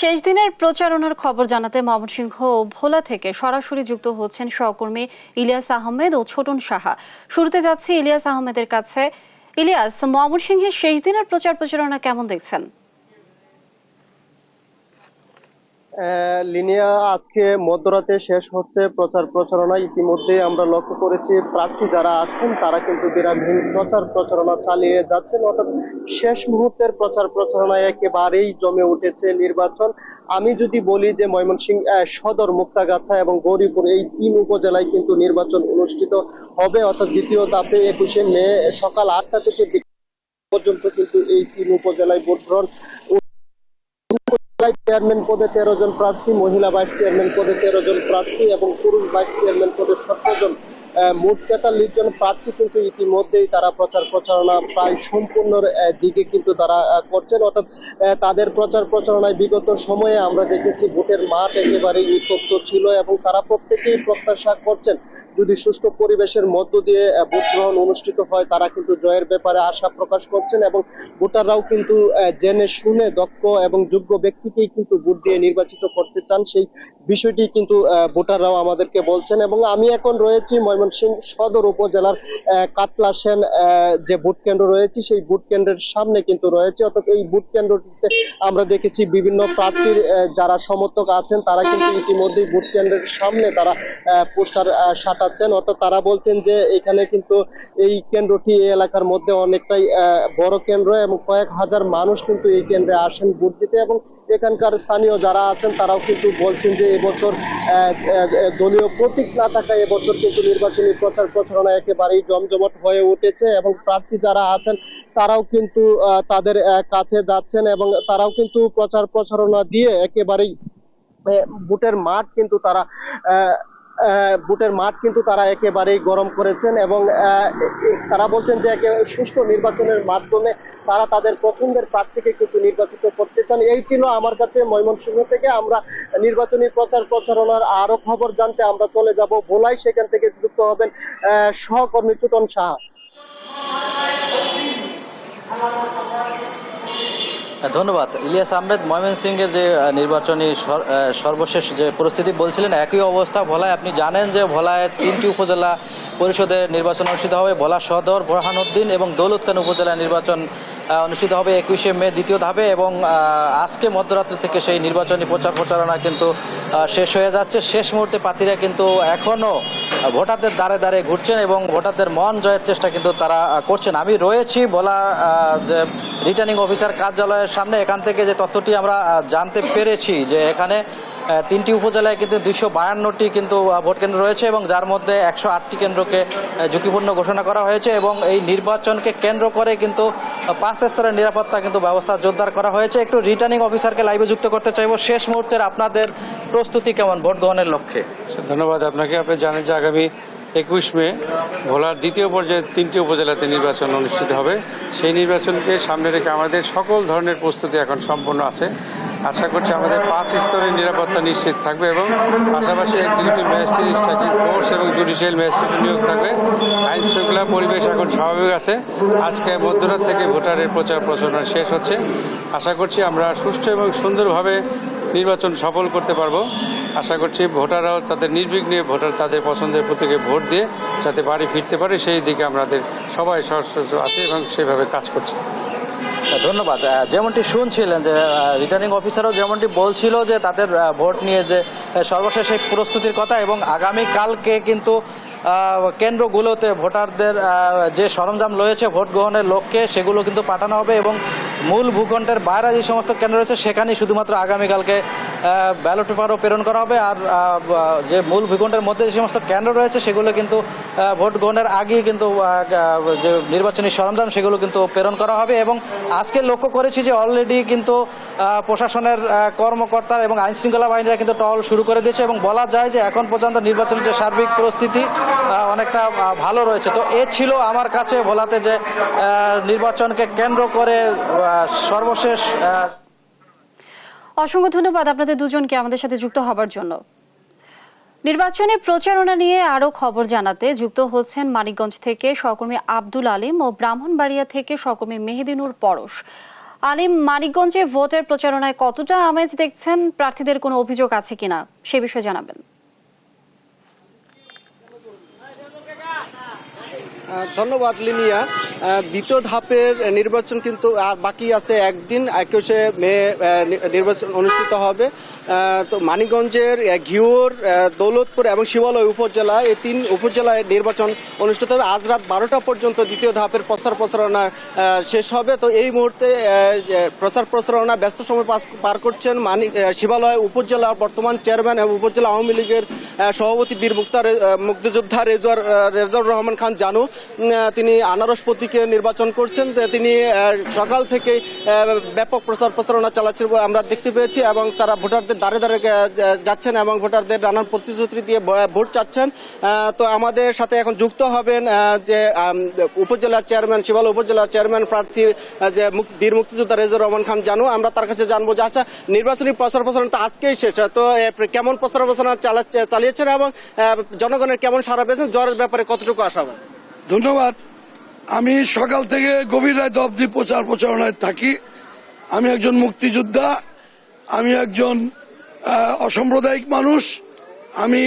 শেষ দিনের প্রচারণার খবর জানাতে ময়মনসিংহ ও ভোলা থেকে সরাসরি যুক্ত হচ্ছেন সহকর্মী ইলিয়াস আহমেদ ও ছোটন সাহা। শুরুতে যাচ্ছি ইলিয়াস আহমেদের কাছে। ইলিয়াস, ময়মনসিংহের শেষ দিনের প্রচারণা কেমন দেখছেন? লিনিয়া আজকে মধ্যরাতে শেষ হচ্ছে প্রচারণা। ইতিমধ্যে আমরা লক্ষ্য করেছি প্রার্থী যারা আছেন তারা কিন্তু বিরামহীন প্রচারণা চালিয়ে যাচ্ছেন, অর্থাৎ শেষ মুহূর্তের প্রচারণায় একেবারেই জমে উঠেছে নির্বাচন। আমি যদি বলি যে ময়মনসিংহ সদর, মুক্তাগাছা এবং গৌরীপুর এই তিন উপজেলায় কিন্তু নির্বাচন অনুষ্ঠিত হবে, অর্থাৎ দ্বিতীয় ধাপে 21শে মে সকাল 8টা থেকে পর্যন্ত কিন্তু এই তিন উপজেলায় ভোট গ্রহণ। চেয়ারম্যান পদে 13 জন প্রার্থী, মহিলা ভাইস চেয়ারম্যান পদে 13 জন প্রার্থী এবং পুরুষ ভাইস চেয়ারম্যান পদে 17 জন, মোট 43 জন প্রার্থী কিন্তু ইতিমধ্যেই তারা প্রচারণা প্রায় সম্পূর্ণর দিকে কিন্তু তারা করছেন, অর্থাৎ তাদের প্রচারণায় বিগত সময়ে আমরা দেখেছি ভোটের মাঠ একেবারেই উত্তপ্ত ছিল এবং তারা প্রত্যেকেই প্রত্যাশা করছেন যদি সুষ্ঠু পরিবেশের মধ্য দিয়ে ভোট গ্রহণ অনুষ্ঠিত হয় তারা কিন্তু জয়ের ব্যাপারে আশা প্রকাশ করছেন এবং ভোটাররাও কিন্তু জেনে শুনে দক্ষ এবং যোগ্য ব্যক্তিকেই কিন্তু ভোট দিয়ে নির্বাচিত করতে চান, সেই বিষয়টি কিন্তু ভোটাররাও আমাদেরকে বলছেন। এবং আমি এখন রয়েছি ময়মনসিংহ সদর উপজেলার কাতলা সেন যে ভোট কেন্দ্র রয়েছে সেই ভোট কেন্দ্রের সামনে কিন্তু রয়েছে, অর্থাৎ এই ভোট কেন্দ্রটিতে আমরা দেখেছি বিভিন্ন প্রার্থীর যারা সমর্থক আছেন তারা কিন্তু ইতিমধ্যেই ভোট কেন্দ্রের সামনে তারা পোস্টার সাটাচ্ছেন, অর্থাৎ তারা বলছেন যে এখানে কিন্তু এই কেন্দ্রটি এই এলাকার মধ্যে অনেকটাই বড় কেন্দ্র এবং কয়েক হাজার মানুষ কিন্তু এই কেন্দ্রে আসেন ভোট দিতে। এবং এখানকার স্থানীয় যারা আছেন তারাও কিন্তু বলছেন যে এবছর দলীয় প্রতীক না থাকায় এবছর কিন্তু নির্বাচনী প্রচারণা একেবারেই জমজমাট হয়ে উঠেছে এবং প্রার্থী যারা আছেন তারাও কিন্তু তাদের কাছে যাচ্ছেন এবং তারাও কিন্তু প্রচারণা দিয়ে একেবারেই ভোটের মাঠ কিন্তু তারা একেবারেই গরম করেছেন এবং তারা বলছেন যে সুষ্ঠু নির্বাচনের মাধ্যমে তারা তাদের পছন্দের প্রার্থীকে কিন্তু নির্বাচিত করতে চান। এই ছিল আমার কাছে ময়মনসিংহ থেকে। আমরা নির্বাচনী প্রচারণার আরো খবর জানতে আমরা চলে যাব ভোলায়, সেখান থেকে যুক্ত হবেন সহকর্মী ছোটন সাহা। ধন্যবাদ ইলিয়াস আহমেদ। ময়মনসিংহের যে নির্বাচনী সর্বশেষ যে পরিস্থিতি বলছিলেন একই অবস্থা ভোলায়। আপনি জানেন যে ভোলায় 3টি উপজেলা পরিষদের নির্বাচন অনুষ্ঠিত হবে, ভোলা সদর, বোরহানউদ্দিন এবং দৌলতখান উপজেলা নির্বাচন অনুষ্ঠিত হবে 21শে মে দ্বিতীয় ধাপে এবং আজকে মধ্যরাত্রি থেকে সেই নির্বাচনী প্রচারণা কিন্তু শেষ হয়ে যাচ্ছে। শেষ মুহূর্তে প্রার্থীরা কিন্তু এখনও ভোটারদের দ্বারে দ্বারে ঘুরছেন এবং ভোটারদের মন জয়ের চেষ্টা কিন্তু তারা করছেন। আমি রয়েছি ভোলা যে রিটার্নিং অফিসার কার্যালয়ের সামনে। এখান থেকে যে তথ্যটি আমরা জানতে পেরেছি যে এখানে 3টি উপজেলায় কিন্তু 252টি কিন্তু ভোট কেন্দ্র রয়েছে এবং যার মধ্যে 108টি কেন্দ্রকে ঝুঁকিপূর্ণ ঘোষণা করা হয়েছে এবং এই নির্বাচনকে কেন্দ্র করে কিন্তু 5 স্তরের নিরাপত্তা কিন্তু ব্যবস্থা জোরদার করা হয়েছে। একটু রিটার্নিং অফিসারকে লাইভে যুক্ত করতে চাইব। শেষ মুহূর্তের আপনাদের প্রস্তুতি কেমন ভোট গ্রহণের লক্ষ্যে? ধন্যবাদ আপনাকে। আপনি জানেন যে আগামী 21 মে ভোলার দ্বিতীয় পর্যায়ে 3টি উপজেলাতে নির্বাচন অনুষ্ঠিত হবে। সেই নির্বাচনকে সামনে রেখে আমাদের সকল ধরনের প্রস্তুতি এখন সম্পন্ন আছে। আশা করছি আমাদের 5 স্তরের নিরাপত্তা নিশ্চিত থাকবে এবং পাশাপাশি এক্সিকিউটিভ ম্যাজিস্ট্রেট, স্ট্যাটিং ফোর্স এবং জুডিশিয়াল ম্যাজিস্ট্রেট নিয়োগ থাকবে। আইন শৃঙ্খলা পরিবেশ এখন স্বাভাবিক আছে। আজকে মধ্যরাত থেকে ভোটারের প্রচারণা শেষ হচ্ছে। আশা করছি আমরা সুষ্ঠু এবং সুন্দরভাবে নির্বাচন সফল করতে পারবো। আশা করছি ভোটাররাও তাদের নির্বিঘ্নে তাদের পছন্দের প্রতীকে ভোট দিয়ে যাতে বাড়ি ফিরতে পারে সেই দিকে আমাদের সবাই সশস্ত্র আছে এবং সেভাবে কাজ করছে। ধন্যবাদ। যেমনটি শুনছিলেন যে রিটার্নিং অফিসারও যেমনটি বলছিল যে তাদের ভোট নিয়ে যে সর্বশেষ এই প্রস্তুতির কথা এবং আগামীকালকে কিন্তু কেন্দ্রগুলোতে ভোটারদের যে সরঞ্জাম রয়েছে ভোট গ্রহণের লক্ষ্যে সেগুলো কিন্তু পাঠানো হবে এবং মূল ভূখণ্ডের বাইরে যে সমস্ত কেন্দ্র রয়েছে সেখানেই শুধুমাত্র আগামীকালকে ব্যালট পেপারও প্রেরণ করা হবে। আর যে মূল ভূখণ্ডের মধ্যে যে সমস্ত কেন্দ্র রয়েছে সেগুলো কিন্তু ভোট গ্রহণের আগেই কিন্তু যে নির্বাচনী সরঞ্জাম সেগুলো কিন্তু প্রেরণ করা হবে। এবং আজকে লক্ষ্য করেছি যে অলরেডি কিন্তু প্রশাসনের কর্মকর্তা এবং আইনশৃঙ্খলা বাহিনীরা কিন্তু টহল শুরু করে দিয়েছে এবং বলা যায় যে এখন পর্যন্ত নির্বাচনের যে সার্বিক পরিস্থিতি অনেকটা ভালো রয়েছে। তো এ ছিল আমার কাছে ভোলাতে যে নির্বাচনকে কেন্দ্র করে সর্বশেষ। অসংখ্য ধন্যবাদ আপনাদের দুজনকে আমাদের সাথে যুক্ত হবার জন্য। নির্বাচনী প্রচারণা নিয়ে আরো খবর জানাতে যুক্ত হচ্ছেন মানিকগঞ্জ থেকে সহকর্মী আব্দুল আলিম ও ব্রাহ্মণবাড়িয়া থেকে সহকর্মী মেহেদিনুর পরশ। আলিম, মানিকগঞ্জে ভোটের প্রচারণায় কতটা আমেজ দেখছেন? প্রার্থীদের কোনো অভিযোগ আছে কিনা সে বিষয়ে জানাবেন। ধন্যবাদ লিনিয়া। দ্বিতীয় ধাপের নির্বাচন কিন্তু আর বাকি আছে একদিন, 21শে মে নির্বাচন অনুষ্ঠিত হবে। তো মানিকগঞ্জের ঘিওর, দৌলতপুর এবং শিবালয় উপজেলা, এই 3 উপজেলায় নির্বাচন অনুষ্ঠিত হবে। আজ রাত 12টা পর্যন্ত দ্বিতীয় ধাপের প্রচারণা শেষ হবে। তো এই মুহূর্তে প্রচারণা ব্যস্ত সময় পার করছেন শিবালয় উপজেলা বর্তমান চেয়ারম্যান এবং উপজেলা আওয়ামী লীগের সভাপতি বীর মুক্তিযোদ্ধা রেজাউর রহমান খান জানু। তিনি আনারস প্রতীকে নির্বাচন করছেন। তিনি সকাল থেকে ব্যাপক প্রচারণা চালাচ্ছেন আমরা দেখতে পেয়েছি, এবং তারা ভোটারদের দ্বারে দ্বারে যাচ্ছেন এবং ভোটারদের নানান প্রতিশ্রুতি দিয়ে ভোট চাচ্ছেন। তো আমাদের সাথে এখন যুক্ত হবেন যে উপজেলার চেয়ারম্যান, শিবালয় উপজেলার চেয়ারম্যান প্রার্থী যে বীর মুক্তিযোদ্ধা রেজাউর রহমান খান জানু। আমরা তার কাছে জানবো যে আচ্ছা, নির্বাচনী প্রচারণা তো আজকেই শেষ, তো কেমন প্রচারণা চালিয়েছেন এবং জনগণের কেমন সাড়া পেয়েছেন, জ্বরের ব্যাপারে কতটুকু আশাবাদ? ধন্যবাদ। আমি সকাল থেকে গভীর রাত অবধি প্রচারণায় থাকি। আমি একজন মুক্তিযোদ্ধা, আমি একজন অসাম্প্রদায়িক মানুষ। আমি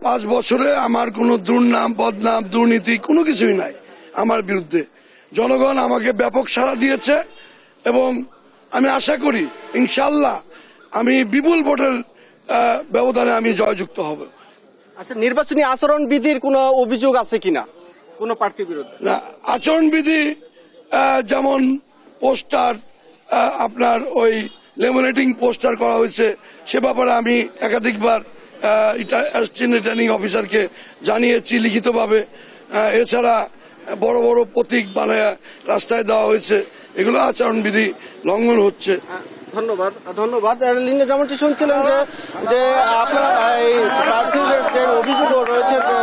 5 বছরে আমার কোনো দুর্নাম, বদনাম, দুর্নীতি কোনো কিছুই নাই আমার বিরুদ্ধে। জনগণ আমাকে ব্যাপক সাড়া দিয়েছে এবং আমি আশা করি ইনশাল্লাহ আমি বিপুল ভোটের ব্যবধানে আমি জয়যুক্ত হব। আচ্ছা, নির্বাচনী আচরণ বিধির কোনো অভিযোগ আছে কিনা কোনো প্রার্থীর বিরুদ্ধে? না, আচরণবিধি যেমন পোস্টার, আপনার ওই লেমিনেটিং পোস্টার করা হয়েছে, সে ব্যাপারে আমি একাধিকবার রিটার্নিং অফিসারকে জানিয়েছি লিখিতভাবে। এছাড়া বড় বড় প্রতীক বানায় রাস্তায় দেওয়া হয়েছে, এগুলো আচরণবিধি লঙ্ঘন হচ্ছে। ধন্যবাদ। লিনে যেমনটি শুনছিলেন যে আপনার এই প্রার্থীদের যে অভিযোগ রয়েছে যে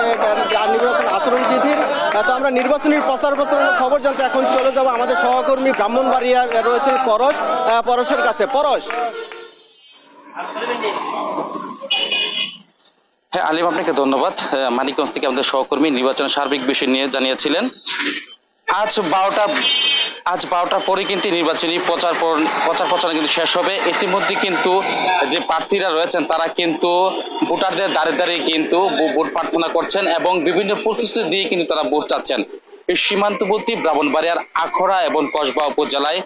নির্বাচন আচরণ বিধির, তো আমরা নির্বাচনী প্রচারণার খবর জানতে এখন চলে যাব আমাদের সহকর্মী ব্রাহ্মণবাড়িয়া রয়েছেন পরশের কাছে। পরশ। হ্যাঁ আলিম, আপনাকে ধন্যবাদ। মানিকগঞ্জ থেকে আমাদের সহকর্মী নির্বাচনের সার্বিক বিষয় নিয়ে জানিয়েছিলেন। আজ 12টার পরে কিন্তু নির্বাচনী প্রচারণা কিন্তু শেষ হবে। ইতিমধ্যে কিন্তু যে প্রার্থীরা রয়েছেন তারা কিন্তু ভোটারদের দ্বারে দ্বারে কিন্তু ভোট প্রার্থনা করছেন এবং বিভিন্ন প্রতিশ্রুতি দিয়ে কিন্তু তারা ভোট চাচ্ছেন। এই সীমান্তবর্তী ব্রাহ্মণবাড়িয়ার আখড়া এবং কসবা উপজেলায়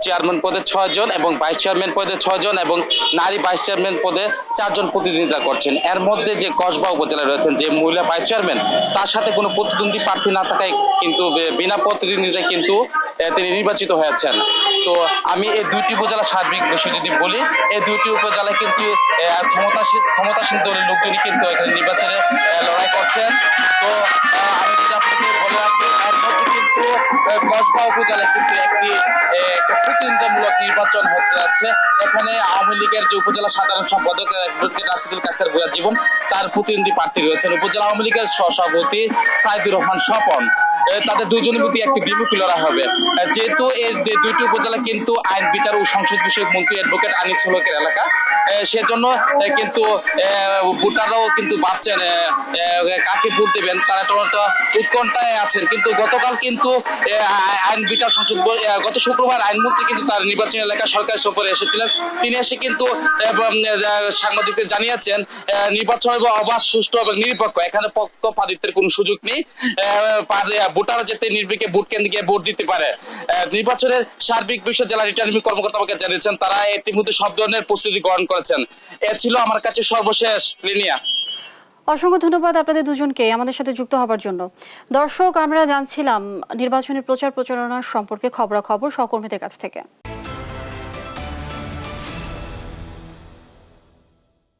চেয়ারম্যান পদে 6 জন এবং ভাইস চেয়ারম্যান পদে 6 জন এবং নারী ভাইস চেয়ারম্যান পদে 4 জন প্রতিদ্বন্দ্বিতা করছেন। এর মধ্যে যে কসবা উপজেলায় রয়েছেন যে মহিলা ভাইস চেয়ারম্যান, তার সাথে কোনো প্রতিদ্বন্দ্বী প্রার্থী না থাকায় কিন্তু বিনা প্রতিদ্বন্দ্বিতায় কিন্তু তিনি নির্বাচিত হয়েছেন। তো আমি এই 2টি উপজেলা সার্বিক বিষয় যদি বলি, এই 2টি উপজেলায় কিন্তু ক্ষমতাসীন দলের লোকজনই কিন্তু এখানে নির্বাচনে লড়াই করছেন। তো আমি যদি আপনাকে বলে রাখি, এর মধ্যে কিন্তু কসবা উপজেলায় কিন্তু একটি প্রতিদ্বন্দ্বিতামূলক নির্বাচন হতে যাচ্ছে। এখানে আওয়ামী লীগের যে উপজেলা সাধারণ সম্পাদক রাশিদুল কাসের ভূঁইয়া জীবন, তার প্রতিদ্বন্দ্বী প্রার্থী রয়েছেন উপজেলা আওয়ামী লীগের সভাপতি সাইদুর রহমান স্বপন। তাদের দুইজনের মধ্যে একটি দ্বিমুখী লড়াই হবে। যেহেতু এই 2টি উপজেলা কিন্তু আইন বিচার ও সংসদ বিষয়ক মন্ত্রী অ্যাডভোকেট আনিস হকের এলাকা, সেজন্য কিন্তু ভোটাররাও কিন্তু ভাবছেন কাকে ভোট দেবেন, তারা তো উৎকণ্ঠায় আছেন। কিন্তু গতকাল কিন্তু আইন বিচার সংসদ গত শুক্রবার আইনমন্ত্রী কিন্তু তার নির্বাচনী এলাকা সরকারি সফরে এসেছিলেন। তিনি এসে কিন্তু সাংবাদিকদের জানিয়েছেন নির্বাচন হবে অবাধ, সুষ্ঠু এবং নিরপেক্ষ, এখানে পক্ষপাতিত্বের কোনো সুযোগ নেই। ভোটাররা যাতে নির্বিঘ্নে ভোট কেন্দ্রে গিয়ে ভোট দিতে পারে। নির্বাচনের সার্বিক বিষয়ে জেলা রিটার্নিং কর্মকর্তা আমাকে জানিয়েছেন তারা ইতিমধ্যে সব ধরনের প্রস্তুতি গ্রহণ করেছেন। এ ছিল আমার কাছে সর্বশেষ। লিনিয়া, অসংখ্য ধন্যবাদ আপনাদের দুজনকে আমাদের সাথে যুক্ত হবার জন্য। দর্শক, আমরা জানছিলাম নির্বাচনের প্রচারণা সম্পর্কে খবরাখবর সহকর্মীদের কাছ থেকে।